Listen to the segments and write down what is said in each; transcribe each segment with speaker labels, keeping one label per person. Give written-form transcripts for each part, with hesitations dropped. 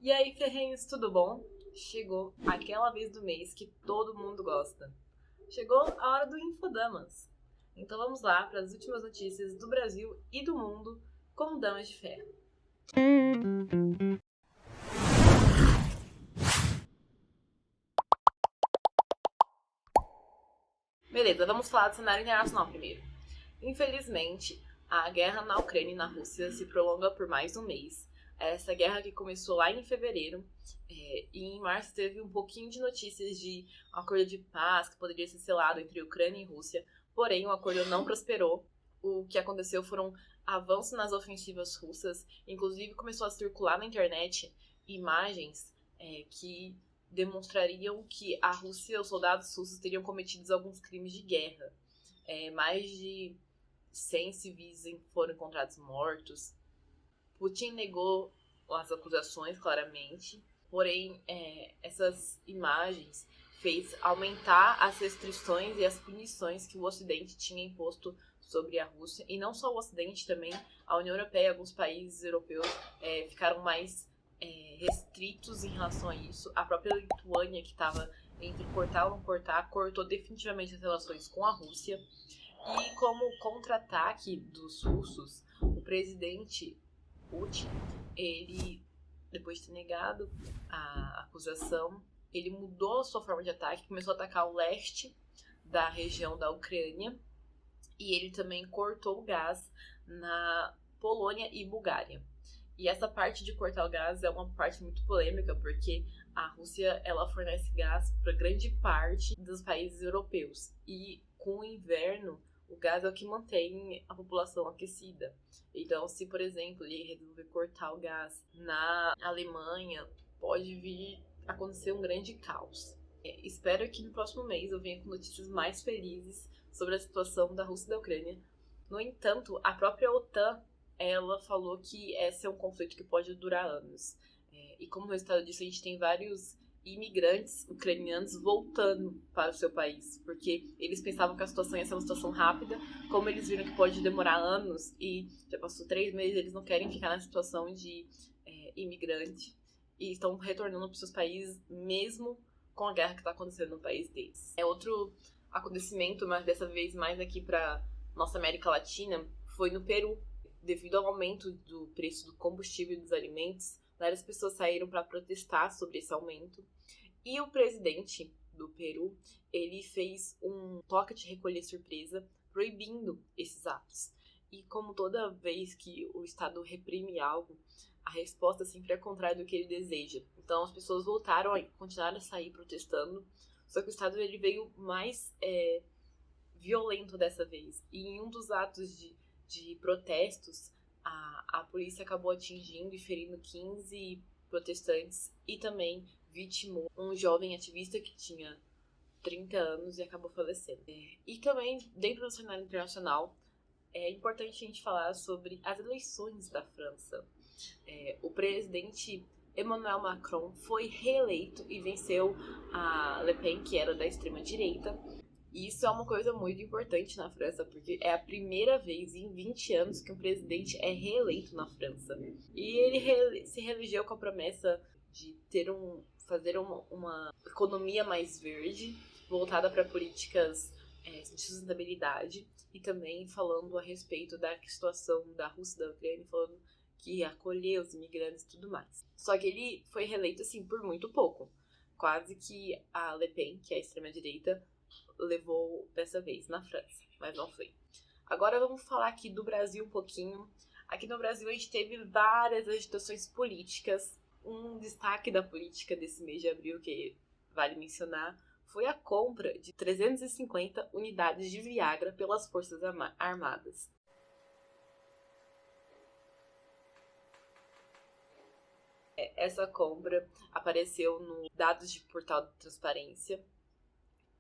Speaker 1: E aí, ferrenhos, tudo bom? Chegou aquela vez do mês que todo mundo gosta. Chegou a hora do Infodamas. Então vamos lá para as últimas notícias do Brasil e do mundo com Damas de Ferro. Beleza, vamos falar do cenário internacional primeiro. Infelizmente, a guerra na Ucrânia e na Rússia se prolonga por mais um mês. Essa guerra que começou lá em fevereiro, e em março teve um pouquinho de notícias de um acordo de paz que poderia ser selado entre Ucrânia e Rússia, porém o acordo não prosperou. O que aconteceu foram avanços nas ofensivas russas, inclusive começou a circular na internet imagens que demonstrariam que a Rússia, os soldados russos teriam cometido alguns crimes de guerra. Mais de 100 civis foram encontrados mortos. Putin negou as acusações, claramente, porém, essas imagens fez aumentar as restrições e as punições que o Ocidente tinha imposto sobre a Rússia, e não só o Ocidente, também a União Europeia e alguns países europeus ficaram mais restritos em relação a isso. A própria Lituânia, que estava entre cortar ou não cortar, cortou definitivamente as relações com a Rússia. E como contra-ataque dos russos, o presidente Putin, ele, depois de ter negado a acusação, ele mudou a sua forma de ataque, começou a atacar o leste da região da Ucrânia, e ele também cortou o gás na Polônia e Bulgária. E essa parte de cortar o gás é uma parte muito polêmica, porque a Rússia ela fornece gás para grande parte dos países europeus. E com o inverno, o gás é o que mantém a população aquecida. Então, se, por exemplo, ele resolver cortar o gás na Alemanha, pode vir a acontecer um grande caos. Espero que no próximo mês eu venha com notícias mais felizes sobre a situação da Rússia e da Ucrânia. No entanto, a própria OTAN ela falou que esse é um conflito que pode durar anos. E como resultado disso, a gente tem vários imigrantes ucranianos voltando para o seu país, porque eles pensavam que a situação ia ser uma situação rápida, como eles viram que pode demorar anos e já passou 3 meses, eles não querem ficar na situação de imigrante e estão retornando para os seus países, mesmo com a guerra que está acontecendo no país deles. Outro acontecimento, mas dessa vez mais aqui para nossa América Latina, foi no Peru. Devido ao aumento do preço do combustível e dos alimentos, várias pessoas saíram para protestar sobre esse aumento. E o presidente do Peru, ele fez um toque de recolher surpresa, proibindo esses atos. E como toda vez que o Estado reprime algo, a resposta sempre é contrária do que ele deseja. Então as pessoas voltaram a continuar a sair protestando, só que o Estado ele veio mais violento dessa vez. E em um dos atos de protestos, a polícia acabou atingindo e ferindo 15 protestantes e também vitimou um jovem ativista que tinha 30 anos e acabou falecendo. E também, dentro do cenário internacional, é importante a gente falar sobre as eleições da França. O presidente Emmanuel Macron foi reeleito e venceu a Le Pen, que era da extrema-direita. E isso é uma coisa muito importante na França, porque é a primeira vez em 20 anos que um presidente é reeleito na França. E ele se reelegeu com a promessa de fazer uma economia mais verde, voltada para políticas de sustentabilidade, e também falando a respeito da situação da Rússia e da Ucrânia, falando que ia acolher os imigrantes e tudo mais. Só que ele foi reeleito, assim, por muito pouco. Quase que a Le Pen, que é a extrema-direita, levou dessa vez na França, mas não foi. Agora vamos falar aqui do Brasil um pouquinho. Aqui no Brasil a gente teve várias agitações políticas. Um destaque da política desse mês de abril, que vale mencionar, foi a compra de 350 unidades de Viagra pelas Forças Armadas. Essa compra apareceu no dados de portal de transparência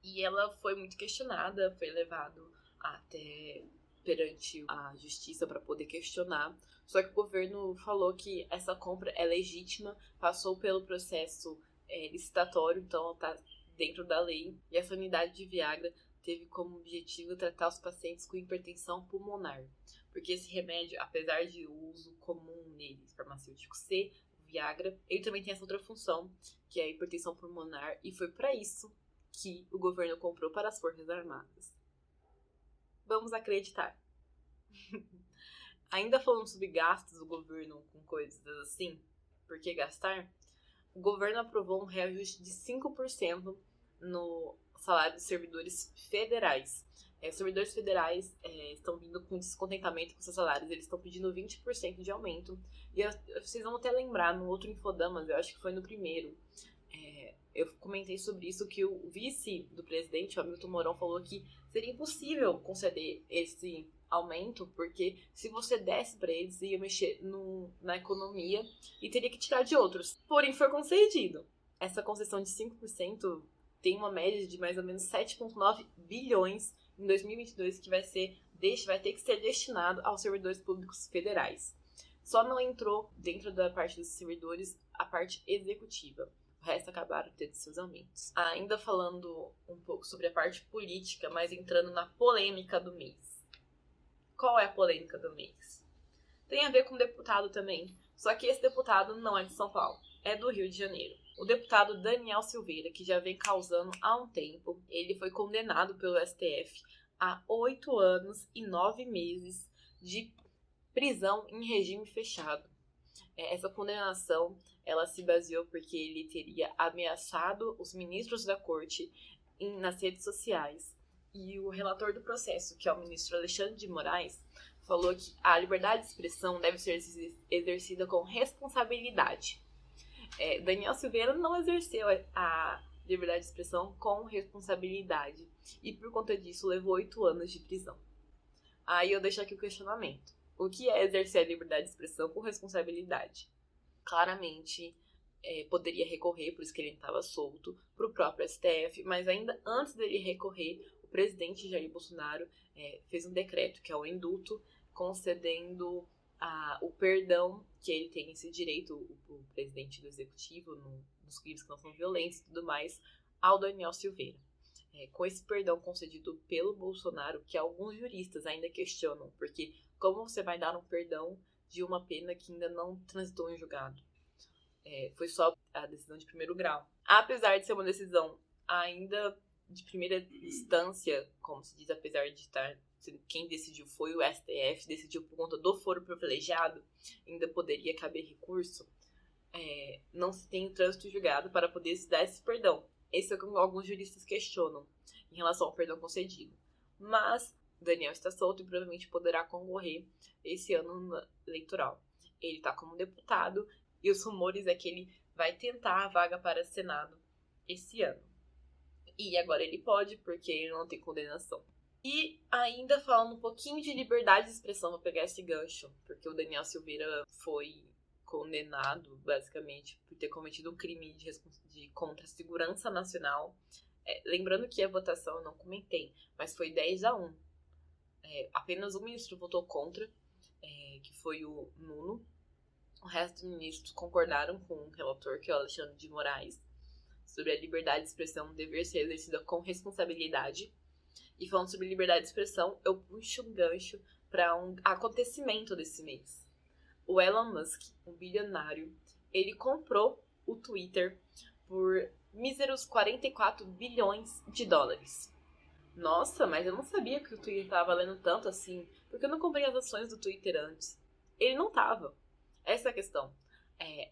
Speaker 1: e ela foi muito questionada, foi levado até perante a justiça para poder questionar. Só que o governo falou que essa compra é legítima, passou pelo processo licitatório, então ela está dentro da lei. E essa unidade de Viagra teve como objetivo tratar os pacientes com hipertensão pulmonar, porque esse remédio, apesar de uso comum nele, farmacêutico ser Viagra, ele também tem essa outra função, que é a hipertensão pulmonar, e foi para isso que o governo comprou para as Forças Armadas. Vamos acreditar. Ainda falando sobre gastos do governo com coisas assim, por que gastar? O governo aprovou um reajuste de 5% no salário dos servidores federais. Os servidores federais estão vindo com descontentamento com seus salários, eles estão pedindo 20% de aumento. E vocês vão até lembrar, no outro Infodamas, eu acho que foi no primeiro, eu comentei sobre isso, que o vice do presidente, o Hamilton Mourão, falou que seria impossível conceder esse aumento, porque se você desse para eles, ia mexer na economia e teria que tirar de outros. Porém, foi concedido. Essa concessão de 5% tem uma média de mais ou menos 7,9 bilhões em 2022 que vai ter que ser destinado aos servidores públicos federais. Só não entrou dentro da parte dos servidores a parte executiva. O resto acabaram tendo seus aumentos. Ainda falando um pouco sobre a parte política, mas entrando na polêmica do mês. Qual é a polêmica do mês? Tem a ver com deputado também, só que esse deputado não é de São Paulo, é do Rio de Janeiro. O deputado Daniel Silveira, que já vem causando há um tempo, ele foi condenado pelo STF a 8 anos e 9 meses de prisão em regime fechado. Essa condenação, ela se baseou porque ele teria ameaçado os ministros da corte nas redes sociais. E o relator do processo, que é o ministro Alexandre de Moraes, falou que a liberdade de expressão deve ser exercida com responsabilidade. Daniel Silveira não exerceu a liberdade de expressão com responsabilidade e, por conta disso, levou 8 anos de prisão. Aí eu deixo aqui o questionamento. O que é exercer a liberdade de expressão com responsabilidade? Claramente, poderia recorrer, por isso que ele estava solto, para o próprio STF, mas ainda antes dele recorrer, o presidente Jair Bolsonaro fez um decreto, que é o indulto, concedendo o perdão, que ele tem esse direito, o presidente do executivo, nos crimes que não são violentos e tudo mais, ao Daniel Silveira. Com esse perdão concedido pelo Bolsonaro, que alguns juristas ainda questionam, porque como você vai dar um perdão de uma pena que ainda não transitou em julgado? Foi só a decisão de primeiro grau. Apesar de ser uma decisão ainda de primeira instância, como se diz, apesar de estar... Quem decidiu foi o STF, decidiu por conta do foro privilegiado, ainda poderia caber recurso. Não se tem trânsito julgado para poder se dar esse perdão. Esse é o que alguns juristas questionam em relação ao perdão concedido. Mas Daniel está solto e provavelmente poderá concorrer esse ano eleitoral. Ele está como deputado e os rumores é que ele vai tentar a vaga para Senado esse ano. E agora ele pode, porque ele não tem condenação. E ainda falando um pouquinho de liberdade de expressão, vou pegar esse gancho, porque o Daniel Silveira foi condenado, basicamente, por ter cometido um crime contra a segurança nacional. Lembrando que a votação eu não comentei, mas foi 10-1. Apenas um ministro votou contra, que foi o Nuno. O resto dos ministros concordaram com o relator, que é o Alexandre de Moraes, sobre a liberdade de expressão dever ser exercida com responsabilidade. E falando sobre liberdade de expressão, eu puxo um gancho para um acontecimento desse mês. O Elon Musk, um bilionário, ele comprou o Twitter por míseros 44 bilhões de dólares. Nossa, mas eu não sabia que o Twitter estava valendo tanto assim, porque eu não comprei as ações do Twitter antes. Ele não estava. Essa é a questão.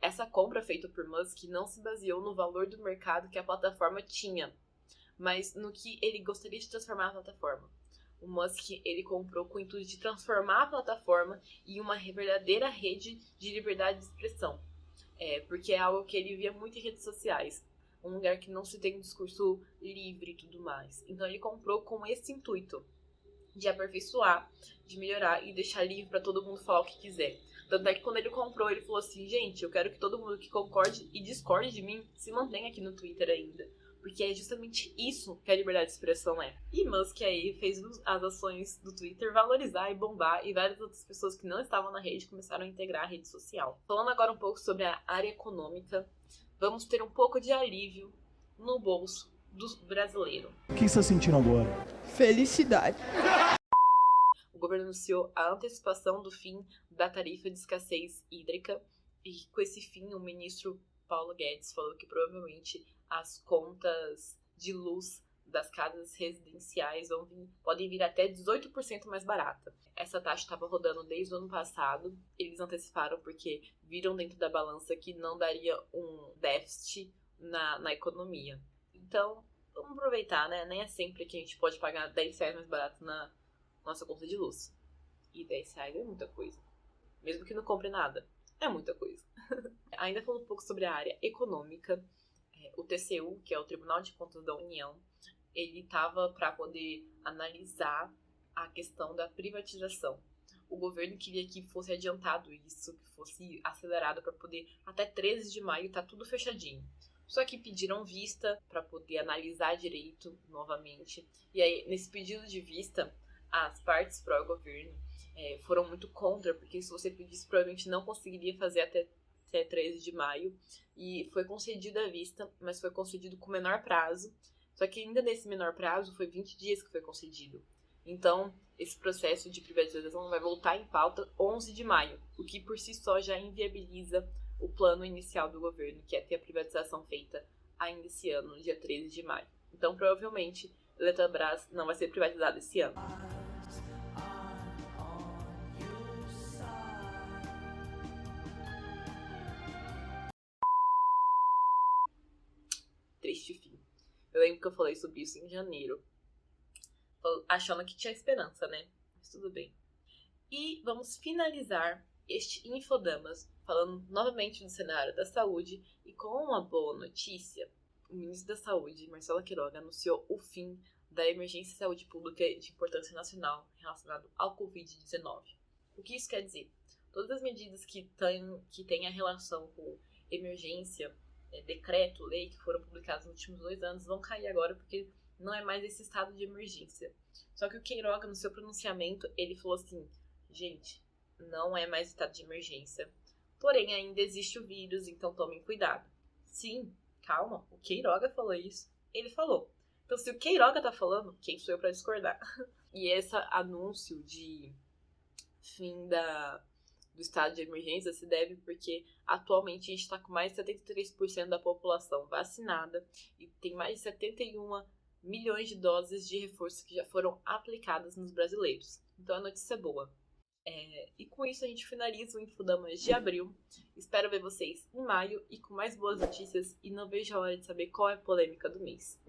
Speaker 1: Essa compra feita por Musk não se baseou no valor do mercado que a plataforma tinha, mas no que ele gostaria de transformar a plataforma. O Musk, ele comprou com o intuito de transformar a plataforma em uma verdadeira rede de liberdade de expressão. Porque é algo que ele via muito em redes sociais. Um lugar que não se tem um discurso livre e tudo mais. Então ele comprou com esse intuito de aperfeiçoar, de melhorar e deixar livre para todo mundo falar o que quiser. Tanto é que quando ele comprou, ele falou assim, gente, eu quero que todo mundo que concorde e discorde de mim se mantenha aqui no Twitter ainda. Porque é justamente isso que a liberdade de expressão é. E Musk aí fez as ações do Twitter valorizar e bombar, e várias outras pessoas que não estavam na rede começaram a integrar a rede social. Falando agora um pouco sobre a área econômica, vamos ter um pouco de alívio no bolso do brasileiro.
Speaker 2: O que você está sentindo agora?
Speaker 3: Felicidade.
Speaker 1: O governo anunciou a antecipação do fim da tarifa de escassez hídrica E com esse fim, o ministro Paulo Guedes falou que provavelmente as contas de luz das casas residenciais podem vir até 18% mais barata. Essa taxa estava rodando desde o ano passado. Eles anteciparam porque viram dentro da balança que não daria um déficit na economia. Então, vamos aproveitar, né? Nem é sempre que a gente pode pagar R$10 mais barato na nossa conta de luz. E R$10 é muita coisa. Mesmo que não compre nada, é muita coisa. Ainda falando um pouco sobre a área econômica, o TCU, que é o Tribunal de Contas da União, ele estava para poder analisar a questão da privatização. O governo queria que fosse adiantado isso, que fosse acelerado para poder, até 13 de maio, tá tudo fechadinho. Só que pediram vista para poder analisar direito novamente. E aí, nesse pedido de vista, as partes pró-governo foram muito contra, porque se você pedisse, provavelmente não conseguiria fazer até 13 de maio. E foi concedida a vista, mas foi concedido com menor prazo. Só que ainda nesse menor prazo, foi 20 dias que foi concedido. Então, esse processo de privatização vai voltar em pauta 11 de maio, o que por si só já inviabiliza o plano inicial do governo, que é ter a privatização feita ainda esse ano, no dia 13 de maio. Então, provavelmente, a Eletrobras não vai ser privatizada esse ano. Triste fim. Eu lembro que eu falei sobre isso em janeiro, achando que tinha esperança, né? Mas tudo bem. E vamos finalizar este Infodamas falando novamente do cenário da saúde e com uma boa notícia. O ministro da Saúde, Marcelo Queiroga, anunciou o fim da emergência de saúde pública de importância nacional relacionada ao Covid-19. O que isso quer dizer? Todas as medidas que têm a relação com emergência, decreto, lei, que foram publicados nos últimos 2 anos, vão cair agora porque não é mais esse estado de emergência. Só que o Queiroga, no seu pronunciamento, ele falou assim: gente, não é mais estado de emergência, porém ainda existe o vírus, então tomem cuidado. Sim, calma, o Queiroga falou isso, ele falou. Então se o Queiroga tá falando, quem sou eu pra discordar? E esse anúncio de fim do estado de emergência se deve porque atualmente a gente está com mais de 73% da população vacinada e tem mais de 71 milhões de doses de reforço que já foram aplicadas nos brasileiros. Então a notícia é boa. E com isso a gente finaliza o Infodamas de abril. Espero ver vocês em maio e com mais boas notícias, e não vejo a hora de saber qual é a polêmica do mês.